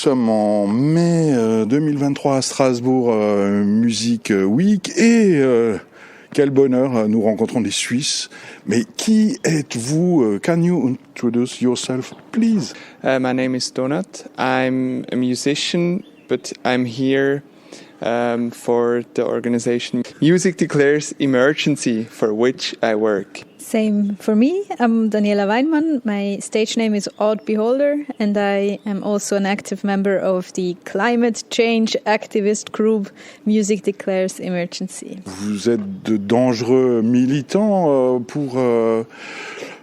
sommes en mai 2023 à Strasbourg, Music Week, et quel bonheur, nous rencontrons des Suisses. Mais qui êtes-vous? Can you introduce yourself, please? My name is Donat. I'm a musician, but I'm here for the organization Music Declares Emergency, for which I work. Same for me. I'm Daniela Weinmann. My stage name is Odd Beholder, and I am also an active member of the climate change activist group Music Declares Emergency. Vous êtes de dangereux militants pour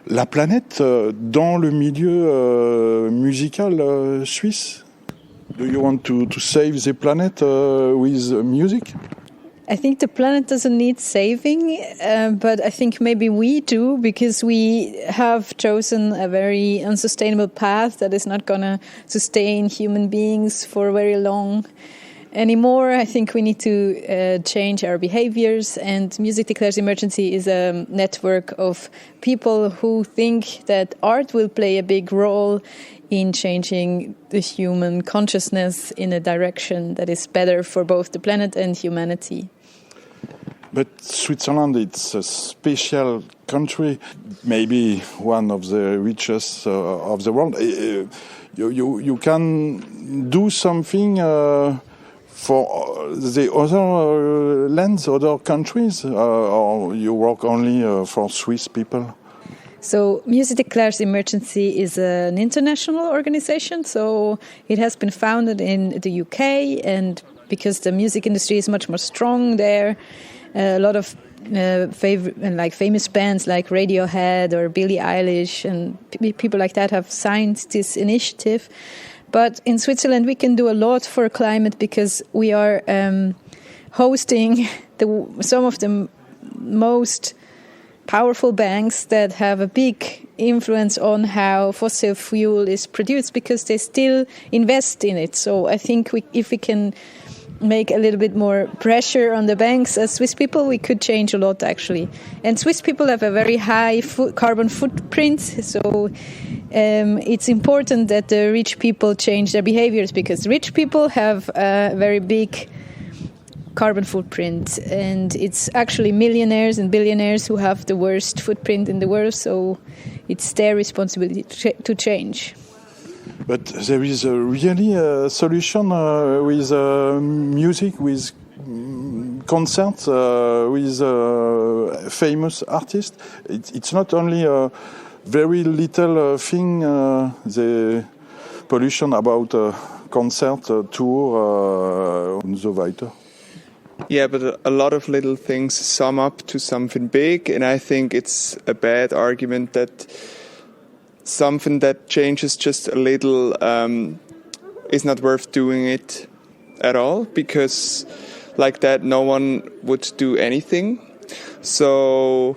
la planète dans le milieu musical suisse. Do you want to save the planet with music? I think the planet doesn't need saving, but I think maybe we do, because we have chosen a very unsustainable path that is not going to sustain human beings for very long anymore. I think we need to change our behaviors, and Music Declares Emergency is a network of people who think that art will play a big role in changing the human consciousness in a direction that is better for both the planet and humanity. But Switzerland, it's a special country, maybe one of the richest of the world. You can do something for the other lands, other countries, or you work only for Swiss people? So Music Declares Emergency is an international organization, so it has been founded in the UK, and because the music industry is much more strong there, a lot of famous bands like Radiohead or Billie Eilish and people like that have signed this initiative. But in Switzerland we can do a lot for climate, because we are hosting some of the most powerful banks that have a big influence on how fossil fuel is produced, because they still invest in it. So I think if we can make a little bit more pressure on the banks as Swiss people, we could change a lot, actually. And Swiss people have a very high carbon footprint, so it's important that the rich people change their behaviors, because rich people have a very big carbon footprint, and it's actually millionaires and billionaires who have the worst footprint in the world, so it's their responsibility to change. But there is really a solution with music, with concerts, with famous artists. It's not only a very little thing, the pollution about concert, tour, and so weiter. Yeah, but a lot of little things sum up to something big, and I think it's a bad argument that something that changes just a little is not worth doing it at all, because like that no one would do anything. So,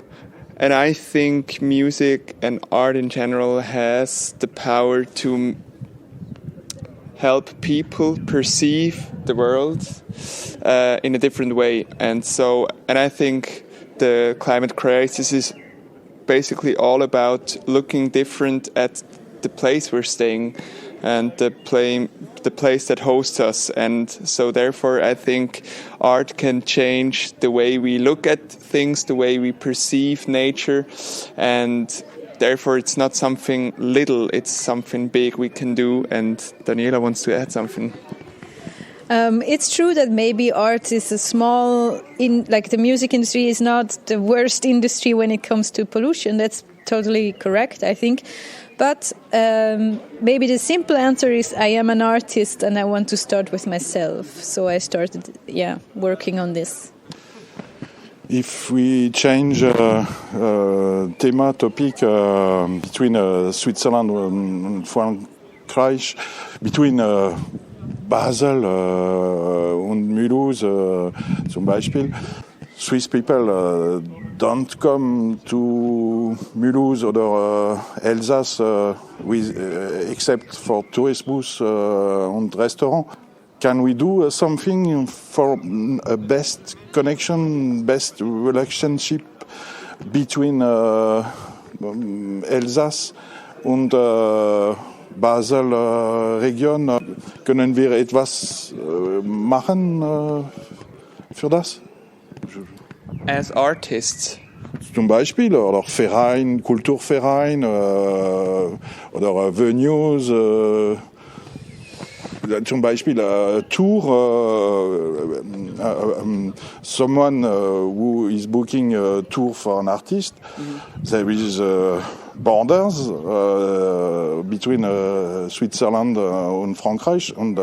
and I think music and art in general has the power to help people perceive the world in a different way. And I think the climate crisis is basically all about looking different at the place we're staying and the place that hosts us. And so therefore I think art can change the way we look at things, the way we perceive nature, and therefore it's not something little, it's something big we can do. And Daniela wants to add something. It's true that maybe art is the music industry is not the worst industry when it comes to pollution. That's totally correct, I think. But maybe the simple answer is I am an artist and I want to start with myself. So I started, working on this. If we change topic between Switzerland and Frankreich, between Basel und Mulhouse zum Beispiel. Swiss people don't come to Mulhouse or Alsace except for tourist bus and restaurant. Can we do something for a best connection, best relationship between Alsace and Basel region? Können wir etwas machen für das? As artists. Zum Beispiel, oder Verein, Kulturverein, oder Venues, zum Beispiel Tour, someone who is booking a tour for an artist, there is borders between Switzerland and Frankreich, and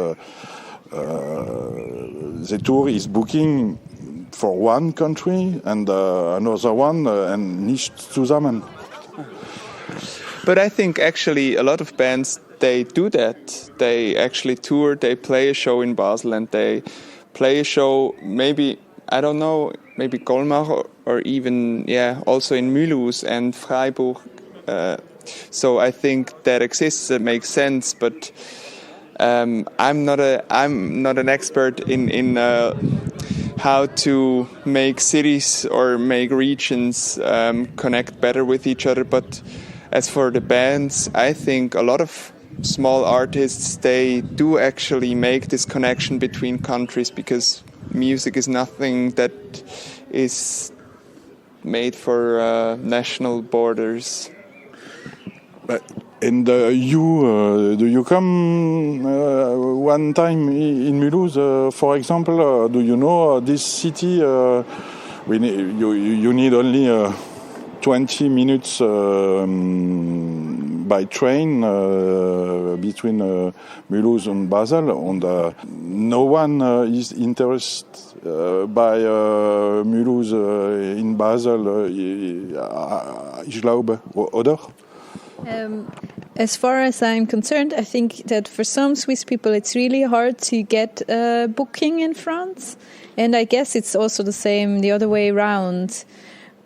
the tour is booking for one country and another one, and nicht zusammen. But I think actually a lot of bands, they do that. They actually tour, they play a show in Basel, and they play a show maybe, I don't know, maybe Colmar or even, also in Mulhouse and Freiburg. So I think that exists, it makes sense, but I'm not an expert in how to make cities or make regions connect better with each other. But as for the bands, I think a lot of small artists, they do actually make this connection between countries, because music is nothing that is made for national borders. And do you come one time in Mulhouse, for example? Do you know this city? You need only 20 minutes by train between Mulhouse and Basel, and no one is interested by Mulhouse in Basel, ich glaube, oder? As far as I'm concerned, I think that for some Swiss people it's really hard to get a booking in France, and I guess it's also the same the other way around.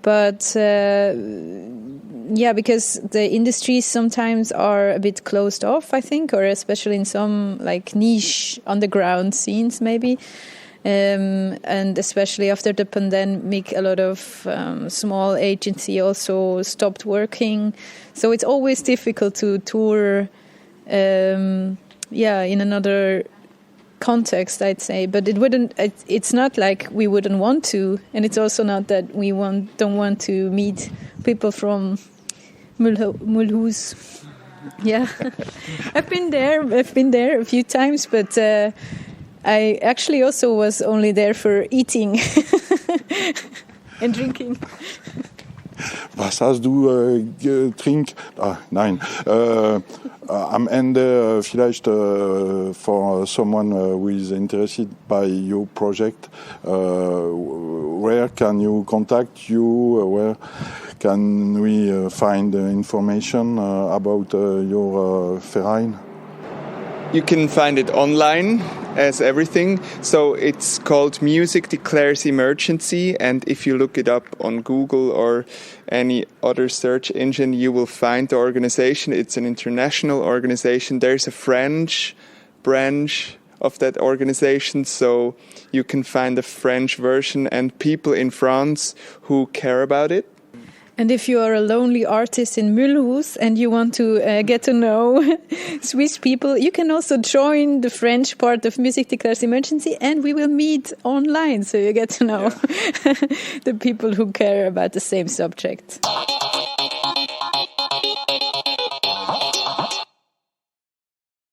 But because the industries sometimes are a bit closed off, I think, or especially in some like niche underground scenes maybe. And especially after the pandemic, a lot of small agency also stopped working. So it's always difficult to tour, in another context, I'd say. But it's not like we wouldn't want to, and it's also not that we don't want to meet people from Mulhouse. Yeah, I've been there a few times, but. I actually also was only there for eating and drinking. Was hast du getrunken? Nein. Am Ende vielleicht for someone who is interested by your project, where can you contact you? Where can we find information about your Verein? You can find it online as everything. So it's called Music Declares Emergency, and if you look it up on Google or any other search engine, you will find the organization. It's an international organization. There's a French branch of that organization, so you can find the French version and people in France who care about it. And if you are a lonely artist in Mulhouse and you want to get to know Swiss people, you can also join the French part of Music Declares Emergency, and we will meet online, so you get to know the people who care about the same subject.